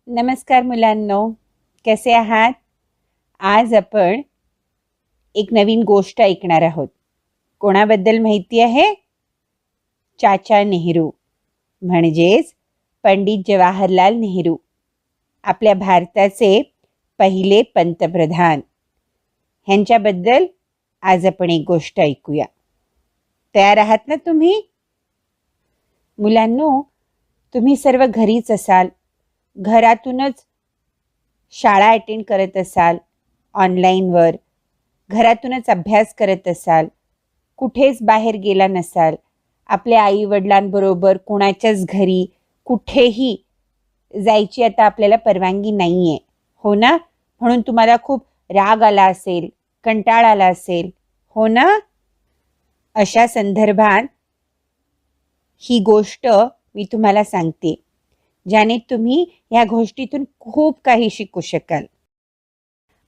नमस्कार मुलांनो, कसे आहात? आज आपण एक नवीन गोष्ट ऐकणार आहोत. कोणाबद्दल माहिती आहे? चाचा नेहरू म्हणजेच पंडित जवाहरलाल नेहरू, आपल्या भारताचे पहिले पंतप्रधान. ह्यांच्याबद्दल आज आपण एक गोष्ट ऐकूया. तयार आहात ना तुम्ही? मुलांनो, तुम्ही सर्व घरीच असाल, घरातूनच शाळा अटेंड करत असाल, ऑनलाईनवर घरातूनच अभ्यास करत असाल, कुठेच बाहेर गेला नसाल, आपल्या आईवडिलांबरोबर कोणाच्याच घरी कुठेही जायची आता आपल्याला परवानगी नाही आहे, हो ना? म्हणून तुम्हाला खूप राग आला असेल, कंटाळा आला असेल, हो ना? अशा संदर्भात ही गोष्ट मी तुम्हाला सांगते, ज्याने तुम्ही या गोष्टीतून खूप काही शिकू शकाल.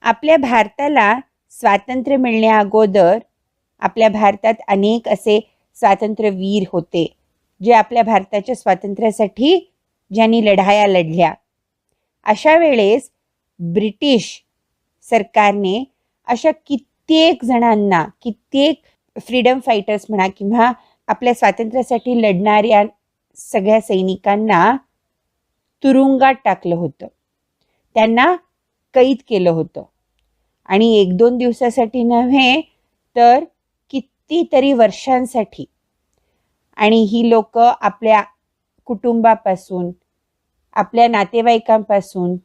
आपल्या भारताला स्वातंत्र्य मिळण्या अगोदर आपल्या भारतात अनेक असे स्वातंत्र्यवीर होते, जे आपल्या भारताच्या स्वातंत्र्यासाठी ज्यांनी लढाया लढल्या. अशा वेळेस ब्रिटिश सरकारने अशा कित्येक जणांना, कित्येक फ्रीडम फायटर्स म्हणा किंवा आपल्या स्वातंत्र्यासाठी लढणाऱ्या सगळ्या सैनिकांना तुरुंगात टाकलं होतं, त्यांना कैद केलं होतं. आणि 1-2 दिवसासाठी नव्हे तर कितीतरी वर्षांसाठी. आणि ही लोक आपल्या कुटुंबापासून, आपल्या नातेवाईकांपासून,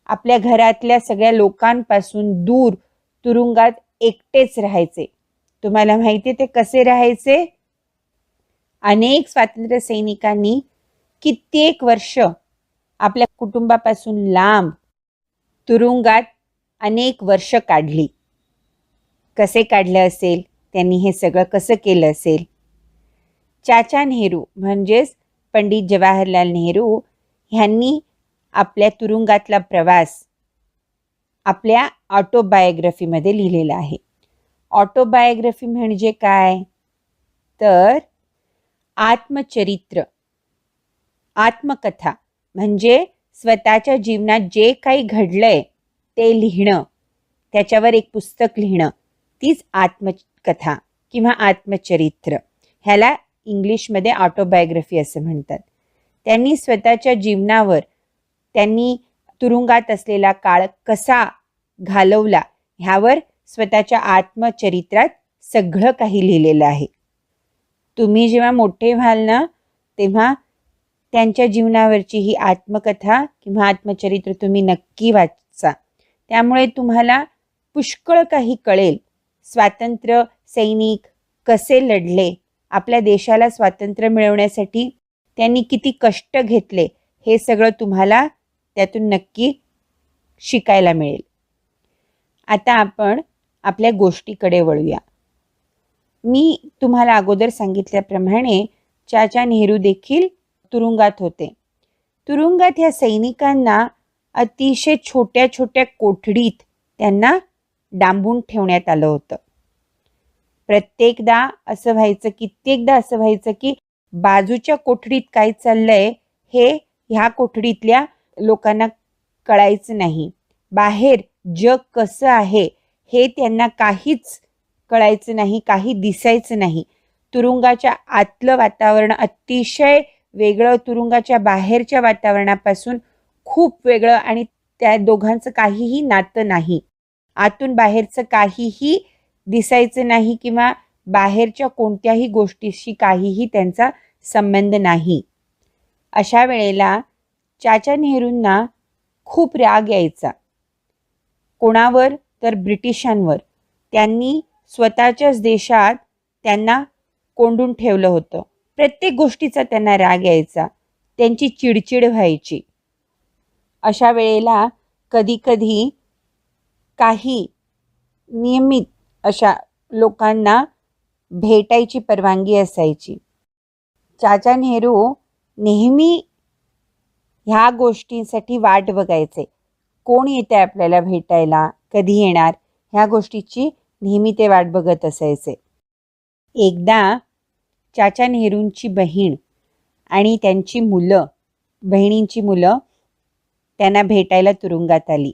आपल्या घरातल्या सगळ्या लोकांपासून दूर तुरुंगात एकटेच राहायचे. तुम्हाला माहिती आहे ते कसे राहायचे? अनेक स्वातंत्र्य सैनिकांनी कित्येक वर्ष आपल्या कुटुंबापासून लांब तुरुंगात अनेक वर्ष काढली. कसे काढलं असेल, त्यांनी हे सगळं कसं केलं असेल? चाचा नेहरू म्हणजेच पंडित जवाहरलाल नेहरू ह्यांनी आपल्या तुरुंगातला प्रवास आपल्या ऑटोबायोग्राफीमध्ये लिहिलेला आहे. ऑटोबायोग्राफी म्हणजे काय? तर आत्मचरित्र, आत्मकथा म्हणजे स्वतःच्या जीवनात जे काही घडलंय ते लिहिणं, त्याच्यावर एक पुस्तक लिहिणं, तीच आत्मकथा किंवा आत्मचरित्र. ह्याला इंग्लिशमध्ये ऑटोबायोग्राफी असं म्हणतात. त्यांनी स्वतःच्या जीवनावर, त्यांनी तुरुंगात असलेला काळ कसा घालवला ह्यावर स्वतःच्या आत्मचरित्रात सगळं काही लिहिलेलं आहे. तुम्ही जेव्हा मोठे व्हाल ना, तेव्हा त्यांच्या जीवनावरची ही आत्मकथा किंवा आत्मचरित्र तुम्ही नक्की वाचा. त्यामुळे तुम्हाला पुष्कळ काही कळेल. स्वातंत्र्य सैनिक कसे लढले, आपल्या देशाला स्वातंत्र्य मिळवण्यासाठी त्यांनी किती कष्ट घेतले, हे सगळं तुम्हाला त्यातून नक्की शिकायला मिळेल. आता आपण आपल्या गोष्टीकडे वळूया. मी तुम्हाला अगोदर सांगितल्याप्रमाणे चाचा नेहरू देखील तुरुंगात होते. तुरुंगात ह्या सैनिकांना अतिशय छोट्या छोट्या कोठडीत त्यांना डांबून ठेवण्यात आलं होतं. प्रत्येकदा असं व्हायचं, कित्येकदा असं व्हायचं की बाजूच्या कोठडीत काय चाललंय हे ह्या कोठडीतल्या लोकांना कळायचं नाही. बाहेर जग कसं आहे हे त्यांना काहीच कळायचं नाही, काही दिसायचं नाही. तुरुंगाच्या आतलं वातावरण अतिशय वेगळं, तुरुंगाच्या बाहेरच्या वातावरणापासून खूप वेगळं, आणि त्या दोघांचं काहीही नातं नाही. आतून बाहेरचं काहीही दिसायचं नाही किंवा बाहेरच्या कोणत्याही गोष्टीशी काहीही त्यांचा संबंध नाही. अशा वेळेला चाचा नेहरूंना खूप राग यायचा. कोणावर? तर ब्रिटिशांवर. त्यांनी स्वतःच्याच देशात त्यांना कोंडून ठेवलं होतं. प्रत्येक गोष्टीचा त्यांना राग यायचा, त्यांची चिडचिड व्हायची. अशा वेळेला कधीकधी काही नियमित अशा लोकांना भेटायची परवानगी असायची. चाचा नेहरू नेहमी ह्या गोष्टींसाठी वाट बघायचे. कोण येते आपल्याला भेटायला, कधी येणार, ह्या गोष्टीची नेहमी ते वाट बघत असायचे. एकदा चाचा नेहरूंची बहीण आणि त्यांची मुलं, बहिणींची मुलं त्यांना भेटायला तुरुंगात आली.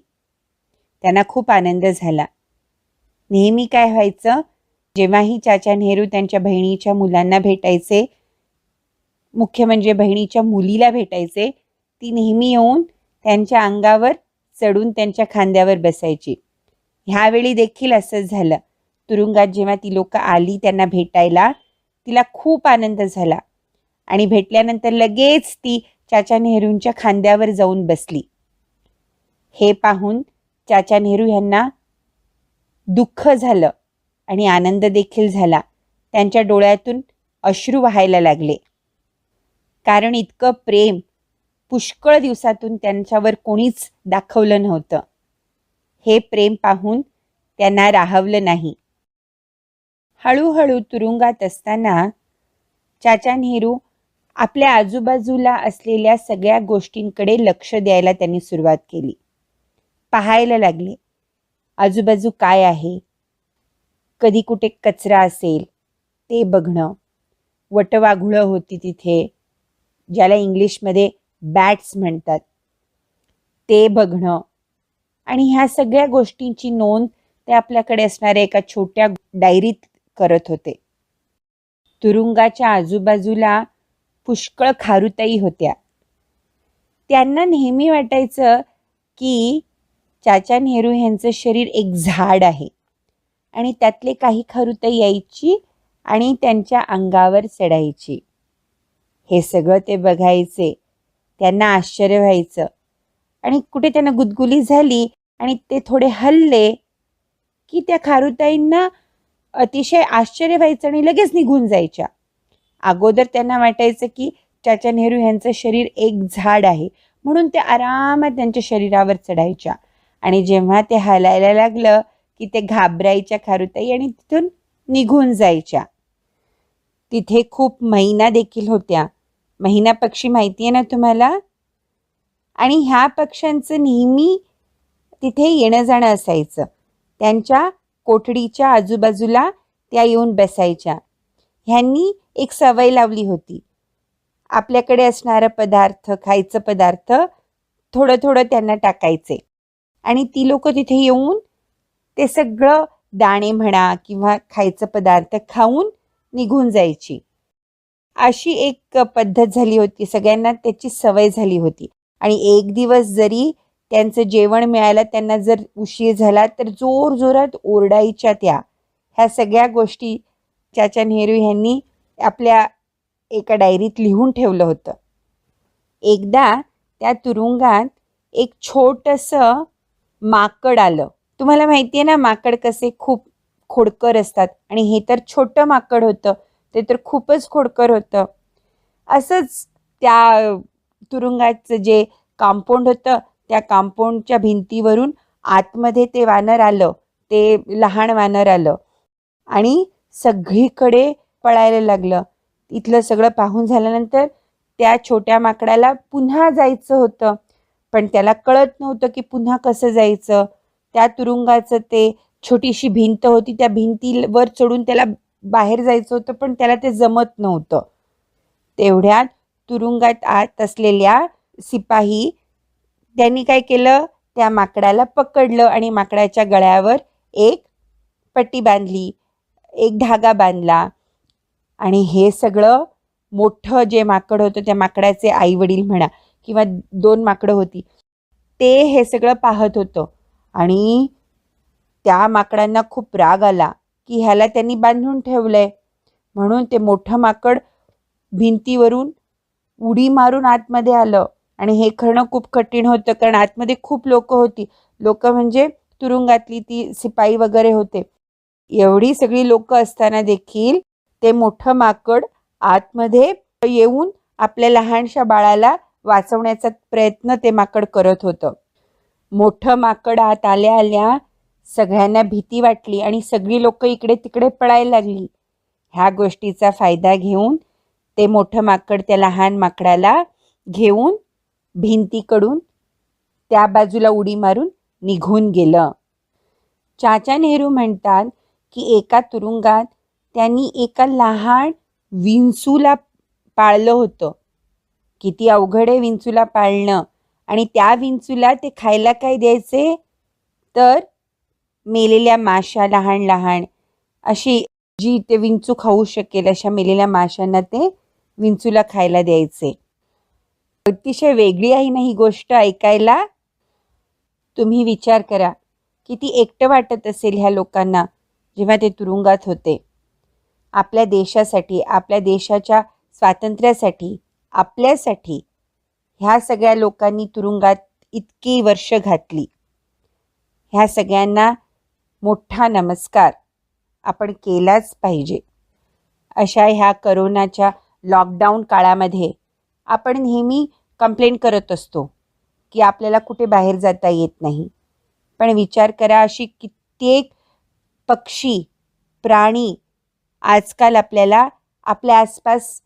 त्यांना खूप आनंद झाला. नेहमी काय व्हायचं, जेव्हाही चाचा नेहरू त्यांच्या बहिणीच्या मुलांना भेटायचे, मुख्य म्हणजे बहिणीच्या मुलीला भेटायचे, ती नेहमी येऊन त्यांच्या अंगावर चढून त्यांच्या खांद्यावर बसायची. ह्यावेळी देखील असंच झालं. तुरुंगात जेव्हा ती लोक आली त्यांना भेटायला, तिला खूप आनंद झाला आणि भेटल्यानंतर लगेच ती चाचा नेहरूंच्या खांद्यावर जाऊन बसली. हे पाहून चाचा नेहरू यांना दुःख झालं आणि आनंद देखील झाला. त्यांच्या डोळ्यातून अश्रू वाहायला लागले, कारण इतकं प्रेम पुष्कळ दिवसातून त्यांच्यावर कोणीच दाखवलं नव्हतं. हे प्रेम पाहून त्यांना राहवलं नाही. हळूहळू तुरुंगात असताना चाचा नेहरू आपल्या आजूबाजूला असलेल्या सगळ्या गोष्टींकडे लक्ष द्यायला त्यांनी सुरुवात केली. पाहायला लागले आजूबाजू काय आहे, कधी कुठे कचरा असेल ते बघणं, वटवाघुळं होती तिथे, ज्याला इंग्लिशमध्ये बॅट्स म्हणतात, ते बघणं आणि ह्या सगळ्या गोष्टींची नोंद ते आपल्याकडे असणाऱ्या एका छोट्या डायरीत करत होते. तुरुंगाच्या आजूबाजूला पुष्कळ खारुताई होत्या. त्यांना नेहमी वाटायचं की चाचा नेहरू यांचं शरीर एक झाड आहे आणि त्यातले काही खारुताई यायची आणि त्यांच्या अंगावर चढायची. हे सगळं ते बघायचे. त्यांना आश्चर्य व्हायचं आणि कुठे त्यांना गुदगुली झाली आणि ते थोडे हलले की त्या खारुताईंना अतिशय आश्चर्य व्हायचं आणि लगेच निघून जायच्या. अगोदर त्यांना वाटायचं की चाचा नेहरू यांचं शरीर एक झाड आहे म्हणून ते आरामात त्यांच्या शरीरावर चढायच्या आणि जेव्हा ते हलायला लागलं की ते घाबरायच्या खारुताई आणि तिथून निघून जायच्या. तिथे खूप मैना देखील होत्या. मैना पक्षी माहिती आहे ना तुम्हाला? आणि ह्या पक्ष्यांचं नेहमी तिथे येणं जाणं असायचं. त्यांच्या कोठडीच्या आजूबाजूला त्या येऊन बसायच्या. ह्यांनी एक सवय लावली होती, आपल्याकडे असणारा पदार्थ, खायचं पदार्थ थोडं थोडं त्यांना टाकायचे आणि ती लोक तिथे येऊन ते सगळं दाणे म्हणा किंवा खायचं पदार्थ खाऊन निघून जायची. अशी एक पद्धत झाली होती. सगळ्यांना त्याची सवय झाली होती आणि एक दिवस जरी त्यांचं जेवण मिळायला त्यांना जर उशीर झाला तर जोरजोरात ओरडायच्या त्या. ह्या सगळ्या गोष्टी चाचा नेहरू यांनी आपल्या एका डायरीत लिहून ठेवलं होतं. एकदा त्या तुरुंगात एक छोटंसं माकड आलं. तुम्हाला माहिती आहे ना, माकड कसे खूप खोडकर असतात आणि हे तर छोटं माकड होतं, ते तर खूपच खोडकर होतं. असंच त्या तुरुंगाचं जे कंपाऊंड होतं त्या कंपाऊंडच्या भिंतीवरून आतमध्ये ते वानर आलं, ते लहान वानर आलं आणि सगळीकडे पळायला लागलं. इथलं सगळं पाहून झाल्यानंतर त्या छोट्या माकडाला पुन्हा जायचं होतं, पण त्याला कळत नव्हतं की पुन्हा कसं जायचं. त्या तुरुंगाचं ते छोटीशी भिंत होती, त्या भिंतीवर चढून त्याला बाहेर जायचं होतं, पण त्याला ते जमत नव्हतं. तेवढ्यात तुरुंगात आत असलेल्या सिपाही त्यांनी काय केलं, त्या माकडाला पकडलं आणि माकडाच्या गळ्यावर एक पट्टी बांधली, एक धागा बांधला आणि हे सगळं मोठं जे माकड होतं, त्या माकडाचे आई वडील म्हणा किंवा 2 माकडं होती, ते हे सगळं पाहत होतं आणि त्या माकडांना खूप राग आला की ह्याला त्यांनी बांधून ठेवलंय. म्हणून ते मोठं माकड भिंतीवरून उडी मारून आतमध्ये आलं आणि हे करणं खूप कठीण होतं, कारण आतमध्ये खूप लोक होती. लोक म्हणजे तुरुंगातली ती शिपाई वगैरे होते. एवढी सगळी लोक असताना देखील ते मोठं माकड आतमध्ये येऊन आपल्या लहानशा बाळाला वाचवण्याचा प्रयत्न ते माकड करत होतं. मोठं माकड आत आल्या आल्या सगळ्यांना भीती वाटली आणि सगळी लोक इकडे तिकडे पळायला लागली. ह्या गोष्टीचा फायदा घेऊन ते मोठं माकड त्या लहान माकडाला घेऊन भिंतीकडून त्या बाजूला उडी मारून निघून गेलं. चाचा नेहरू म्हणतात की एका तुरुंगात त्यांनी एका लहान विंचूला पाळलं होतं. किती अवघड आहे विंचूला पाळणं. आणि त्या विंचूला ते खायला काय द्यायचे, तर मेलेल्या माशा, लहान लहान अशी जी ते विंचू खाऊ शकेल अशा मेलेल्या माशांना ते विंचूला खायला द्यायचे. अतिशय वेगळी आहे ना ही गोष्ट ऐकायला. तुम्ही विचार करा किती एकटं वाटत असेल ह्या लोकांना जेव्हा ते तुरुंगात होते. आपल्या देशासाठी, आपल्या देशाच्या स्वातंत्र्यासाठी, आपल्यासाठी ह्या सगळ्या लोकांनी तुरुंगात इतकी वर्ष घातली. ह्या सगळ्यांना मोठा नमस्कार आपण केलाच पाहिजे. अशा ह्या करोनाच्या लॉकडाऊन काळामध्ये आपण नेहमी कंप्लेंट करत असतो की आपल्याला कुठे बाहेर जाता येत नाही. पण विचार करा, अशी कित्येक पक्षी, प्राणी आजकाल आपल्याला आपल्या आसपास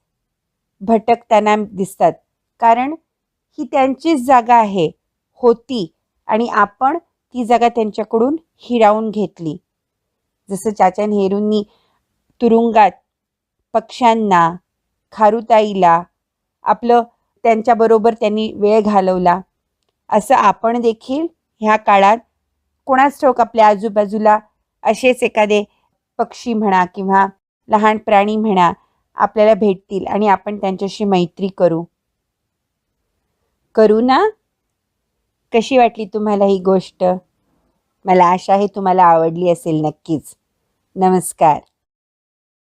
भटकताना दिसतात. कारण ही त्यांचीच जागा आहे, होती, आणि आपण ती जागा त्यांच्याकडून हिरावून घेतली. जसं चाचा नेहरूंनी तुरुंगात पक्ष्यांना, खारुताईला आपलं त्यांच्याबरोबर त्यांनी वेळ घालवला, असं आपण देखील ह्या काळात कोणाच ठाऊक आपल्या आजूबाजूला असेच एखादे पक्षी म्हणा किंवा लहान प्राणी म्हणा आपल्याला भेटतील आणि आपण त्यांच्याशी मैत्री करू ना. कशी वाटली तुम्हाला ही गोष्ट? मला आशा आहे तुम्हाला आवडली असेल नक्कीच. नमस्कार.